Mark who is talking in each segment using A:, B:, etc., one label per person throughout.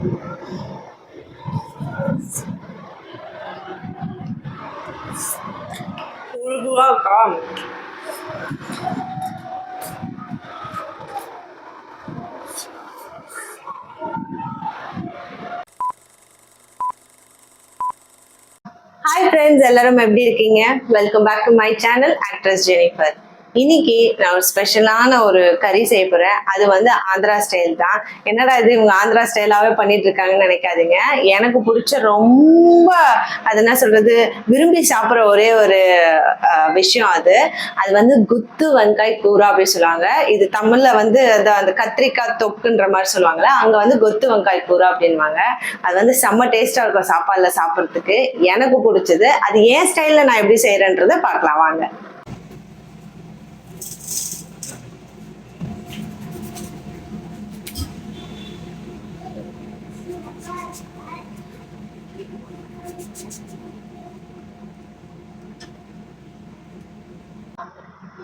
A: Hi friends, எல்லாரும் எப்படி இருக்கீங்க? Welcome back to my channel actress Jennifer. இன்னைக்கு நான் ஒரு ஸ்பெஷலான ஒரு கறி செய்ய போறேன். அது வந்து ஆந்திரா ஸ்டைல் தான். என்னடா இது இவங்க ஆந்திரா ஸ்டைலாவே பண்ணிட்டு இருக்காங்கன்னு நினைக்காதீங்க. எனக்கு பிடிச்ச ரொம்ப அது என்ன சொல்றது விரும்பி சாப்பிட்ற ஒரே ஒரு விஷயம் அது. அது வந்து குத்து வெங்காய் கூரா அப்படின்னு சொல்லுவாங்க. இது தமிழ்ல வந்து அந்த கத்திரிக்காய் தொக்குன்ற மாதிரி சொல்லுவாங்கல்ல, அங்க வந்து கொத்து வெங்காய் கூரா அப்படின்வாங்க. அது வந்து செம்ம டேஸ்டா இருக்கும் சாப்பாடுல சாப்பிட்றதுக்கு. எனக்கு பிடிச்சது. அது ஏன் ஸ்டைல்ல நான் எப்படி செய்யறேன்றதை பார்க்கலாம் வாங்க.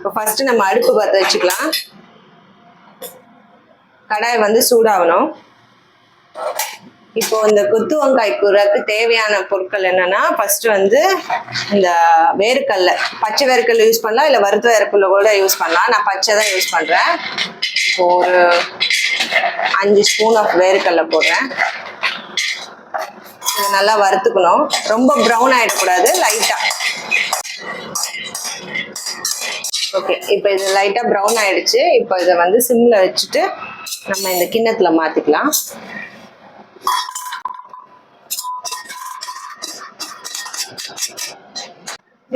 A: இப்போ ஃபர்ஸ்ட் நம்ம அடுப்பு பற்ற வச்சுக்கலாம். கடாய் வந்து சூடாகணும். இப்போ இந்த கொத்து வெங்காய் கூரைக்கு தேவையான பொருட்கள் என்னன்னா, ஃபர்ஸ்ட் வந்து இந்த வேர்க்கடலை, பச்சை வேர்க்கடலை யூஸ் பண்ணலாம், இல்லை வறுத்த வேர்க்கடலை கூட யூஸ் பண்ணலாம். நான் பச்சை தான் யூஸ் பண்றேன். இப்போ ஒரு 5 ஸ்பூன் ஆஃப் வேர்க்கடலை போடுறேன். இதை நல்லா வறுத்துக்கணும். ரொம்ப ப்ரௌன் ஆயிடக்கூடாது, லைட்டா. ஓகே, இப்போ இது லைட்டா ப்ரௌன் ஆயிடுச்சு. இப்போ இதை வந்து சிம்ல வச்சுட்டு நம்ம இந்த கிண்ணத்துல மாத்திக்கலாம்.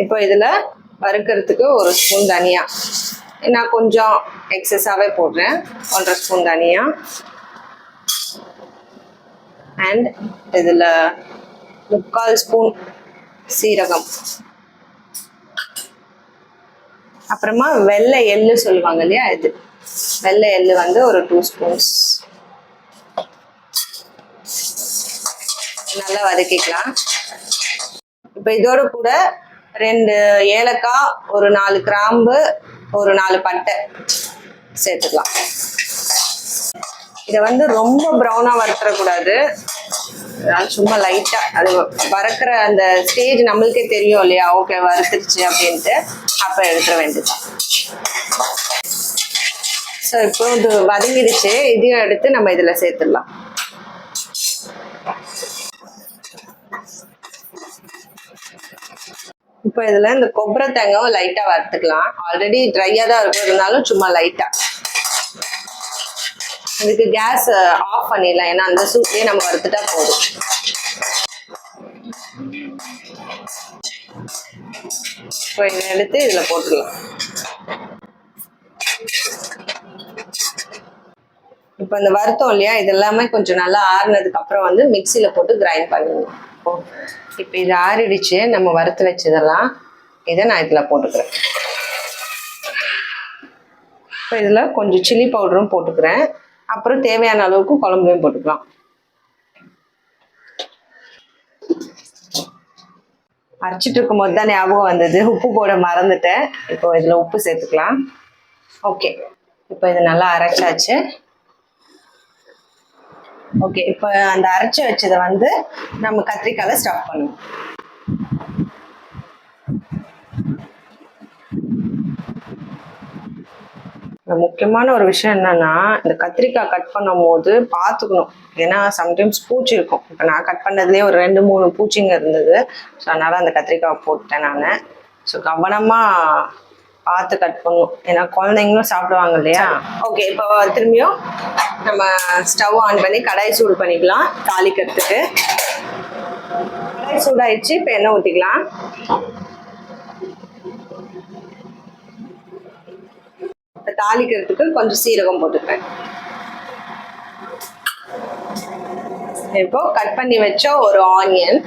A: இப்போ இதுல வறுக்கிறதுக்கு 1 ஸ்பூன் தனியா, நான் கொஞ்சம் எக்ஸஸாவே போடுறேன். 1.5 ஸ்பூன் தனியா. அண்ட் இதுல 3/4 ஸ்பூன் சீரகம். அப்புறமா வெள்ளை எள்ளு சொல்லுவாங்க இல்லையா, இது வெள்ளை எள்ளு வந்து ஒரு 2 ஸ்பூன்ஸ். நல்லா வதக்கிக்கலாம். இப்போ இதோட கூட 2 ஏலக்காய், ஒரு 4 கிராம்பு, ஒரு 4 பட்டை சேர்த்துக்கலாம். இதை வந்து ரொம்ப ப்ரௌனா வறுத்துறக்கூடாது, சும்மா லைட்டா. அது வறுக்கிற அந்த ஸ்டேஜ் நம்மளுக்கே தெரியும் இல்லையா, ஓகே வறுத்துருச்சு அப்படின்ட்டு, அப்ப எடுத்துட வேண்டியதுதான். ஸோ இப்போ இது வதங்கிடுச்சு. இதையும் எடுத்து நம்ம இதுல சேர்த்துடலாம். இப்போ இதுல இந்த கொಬ್ಬரை தேங்காவை லைட்டா வறுத்துக்கலாம். ஆல்ரெடி ட்ரையா தான் இருக்கும், இருந்தாலும் சும்மா லைட்டா. இதுக்கு கேஸ் ஆஃப் பண்ணிடலாம், ஏன்னா அந்த சூட்லயே நம்ம வறுத்துட்டா போதும். இப்போ இதை எடுத்து இதுல போட்டுடலாம். இப்போ இந்த வருத்தம் இல்லையா, இது எல்லாமே கொஞ்சம் நல்லா ஆறுனதுக்கு அப்புறம் வந்து மிக்சியில போட்டு கிரைண்ட் பண்ணிடணும். இப்போ இது ஆறிடுச்சு, நம்ம வறுத்து வச்சதெல்லாம் இதை நான் இதுல போட்டுக்கிறேன். இப்போ இதுல கொஞ்சம் சில்லி பவுடரும் போட்டுக்கிறேன். அப்புறம் தேவையான அளவுக்கு குழம்புலையும் போட்டுக்கலாம். அரைச்சிட்டு இருக்கும் போது தான் ஞாபகம் வந்தது, உப்பு போட மறந்துட்டேன். இப்போ இதுல உப்பு சேர்த்துக்கலாம். ஓகே, இப்போ இது நல்லா அரைச்சாச்சு. ஓகே, இப்போ அந்த அரைச்சி வச்சதை வந்து நம்ம கத்திரிக்காயில ஸ்டஃப் பண்ணுவோம். முக்கியமான ஒரு விஷயம் என்னன்னா, இந்த கத்திரிக்காய் கட் பண்ணும் போது பார்த்துக்கணும். ஏன்னா சம்டைம்ஸ் பூச்சி இருக்கும். இப்போ நான் கட் பண்ணதுலேயே ஒரு 2-3 பூச்சிங்க இருந்தது. ஸோ அதனால அந்த கத்திரிக்காய் போட்டேன் நான். ஸோ கவனமா பார்த்து கட் பண்ணணும், ஏன்னா குழந்தைங்களும் சாப்பிடுவாங்க இல்லையா. ஓகே, இப்போ திரும்பியும் நம்ம ஸ்டவ் ஆன் பண்ணி கடாய் சூடு பண்ணிக்கலாம் தாளிக்கிறதுக்கு. கடாய் சூடாயிடுச்சு. இப்போ எண்ணெய் ஊற்றிக்கலாம். தாளிக்கிறதுக்கு கொஞ்சம் சீரகம் போட்டுக்கிறேன். இப்போ கட் பண்ணி வச்ச ஒரு ஆனியன்,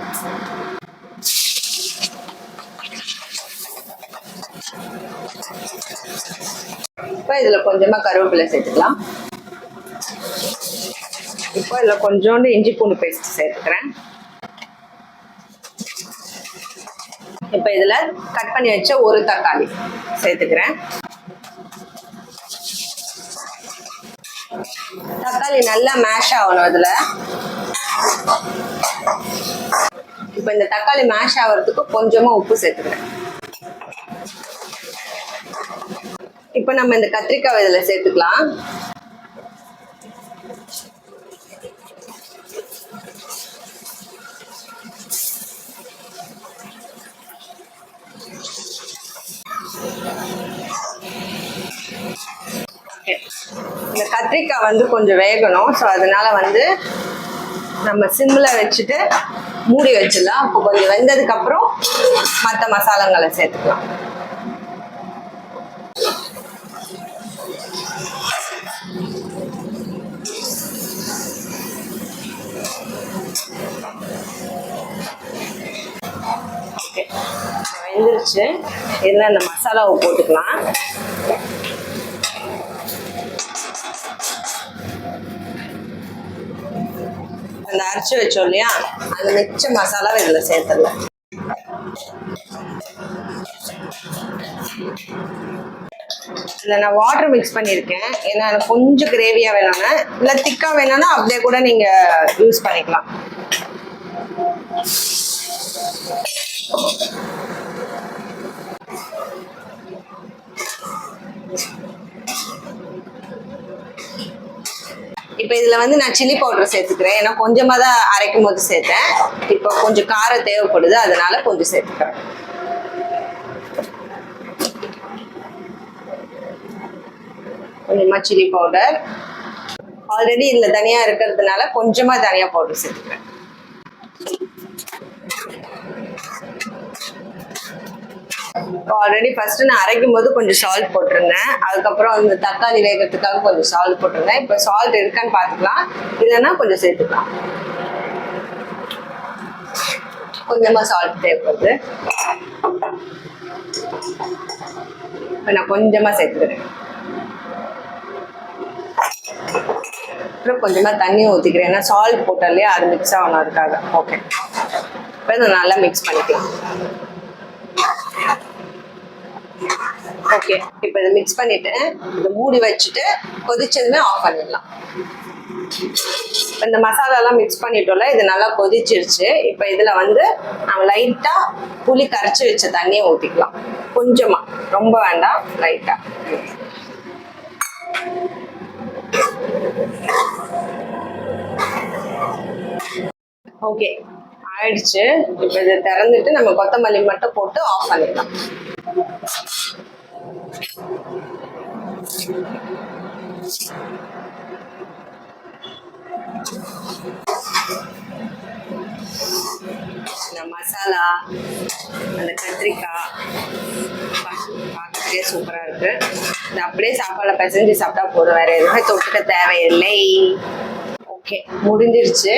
A: இப்போ இதுல கொஞ்சமா கருவேப்பிலை சேர்த்துக்கலாம். இப்போ இதுல கொஞ்சோண்டு இஞ்சி பூண்டு பேஸ்ட் சேர்த்துக்கிறேன். இப்போ இதுல கட் பண்ணி வச்ச ஒரு தக்காளி சேர்த்துக்கிறேன். தக்காளி நல்லா மேஷ் ஆகணும். இதுல இப்போ இந்த தக்காளி மேஷ் ஆகிறதுக்கு கொஞ்சமா உப்பு சேர்த்துக்கிறேன். இப்போ நம்ம இந்த கத்திரிக்காய் இதுல சேர்த்துக்கலாம். இந்த கத்திரிக்காய் வந்து கொஞ்சம் வேகணும். ஸோ அதனால வந்து நம்ம சிம்மில் வச்சுட்டு மூடி வச்சிடலாம். அப்போ கொஞ்சம் வெந்ததுக்கு அப்புறம் மற்ற மசாலாங்களை சேர்த்துக்கலாம். ஓகே, வெந்துருச்சு. இதில் அந்த மசாலாவை போட்டுக்கலாம். அந்த அரைச்சி வச்சோம் இல்லையா, அந்த மிச்ச மசாலாவை இதில் சேர்த்துடலாம். இதில் நான் வாட்டர் மிக்ஸ் பண்ணியிருக்கேன். ஏன்னா எனக்கு கொஞ்சம் கிரேவியாக வேணும்னா, இல்லை திக்காக வேணும்னா அப்படியே கூட நீங்கள் யூஸ் பண்ணிக்கலாம். இப்போ இதில் வந்து நான் சில்லி பவுடர் சேர்த்துக்கிறேன். ஏன்னா கொஞ்சமாக தான் அரைக்கும் போது சேர்த்தேன். இப்போ கொஞ்சம் காரம் தேவைப்படுது, அதனால கொஞ்சம் சேர்த்துக்கிறேன். கொஞ்சமாக சில்லி பவுடர். ஆல்ரெடி இதில் தனியாக இருக்கிறதுனால கொஞ்சமாக தனியாக பவுடர் சேர்த்துக்கிறேன். ஆல்ரெடி ஃபர்ஸ்ட் நான் அரைக்கும் போது கொஞ்சம் சால்ட் போட்டிருந்தேன். அதுக்கப்புறம் அந்த தக்காளி வேகிறதுக்காக கொஞ்சம் சால்ட் போட்டிருந்தேன். இப்போ சால்ட் இருக்கான்னு பார்த்துக்கலாம், இல்லைன்னா கொஞ்சம் சேர்த்துக்கலாம். கொஞ்சமா சால்ட் தேவைப்படுது. இப்போ நான் கொஞ்சமா சேர்த்துக்கிறேன். அப்புறம் கொஞ்சமா தண்ணி ஊற்றிக்கிறேன். ஏன்னா சால்ட் போட்டோம் இல்லையா, அது மிக்ஸ் ஆகணும் அதுக்காக. ஓகே, இப்போ இதை நல்லா மிக்ஸ் பண்ணிக்கலாம். ஓகே, இப்போ இதை மிக்ஸ் பண்ணிட்டு இதை மூடி வச்சுட்டு கொதிச்சதுமே ஆஃப் பண்ணிடலாம். இந்த மசாலாலாம் மிக்ஸ் பண்ணிட்டோம்ல, இது நல்லா கொதிச்சிருச்சு. இப்போ இதுல வந்து நம்ம லைட்டா புளி கரைச்சி வச்ச தண்ணியை ஊற்றிக்கலாம். கொஞ்சமா, ரொம்ப வேண்டாம், லைட்டா. ஓகே, ஆயிடுச்சு. இப்போ இதை திறந்துட்டு நம்ம கொத்தமல்லி மட்டும் போட்டு ஆஃப் பண்ணிடலாம். இந்த மசாலா, அந்த கத்திரிக்காய் பார்க்கறதுக்கே சூப்பரா இருக்கு. இது அப்படியே சாப்பாடுல பிசைஞ்சு சாப்பிட்டா போதும், வேற எதுவுமே தொட்டுக்க தேவையில்லை. ஓகே, முடிஞ்சிருச்சு.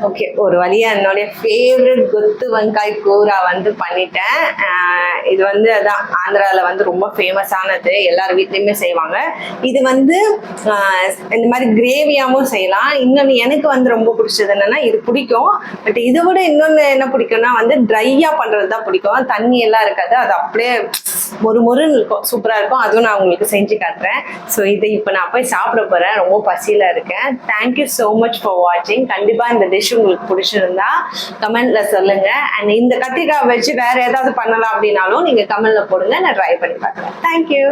A: ஓகே, ஒரு வழியா என்னுடைய ஃபேவரட் குத்து வெங்காய் கூரா வந்து பண்ணிட்டேன். இது வந்து அதான் ஆந்திராவில் வந்து ரொம்ப ஃபேமஸானது, எல்லார் வீட்லையுமே செய்வாங்க. இது வந்து இந்த மாதிரி கிரேவியாகவும் செய்யலாம். இன்னொன்று எனக்கு வந்து ரொம்ப பிடிச்சது என்னன்னா, இது பிடிக்கும். பட் இதை விட இன்னொன்று என்ன பிடிக்கும்னா வந்து ட்ரையாக பண்ணுறது தான் பிடிக்கும். தண்ணி எல்லாம் இருக்காது, அது அப்படியே மொறுன்னு இருக்கும், சூப்பராக இருக்கும். அதுவும் நான் உங்களுக்கு செஞ்சு காட்டுறேன். ஸோ இதை இப்போ நான் போய் சாப்பிட போகிறேன், ரொம்ப பசியில் இருக்கேன். தேங்க்யூ ஸோ மச் ஃபார் வாட்சிங். கண்டிப்பாக இந்த டிஷ் உங்களுக்கு பிடிச்சிருந்தா கமெண்ட்ல சொல்லுங்க. அண்ட் இந்த கத்திரிக்காய் வச்சு வேற ஏதாவது பண்ணலாம் அப்படின்னாலும் நீங்க கமெண்ட்ல போடுங்க, நான் ட்ரை பண்ணி பார்க்குறேன். தேங்க்யூ.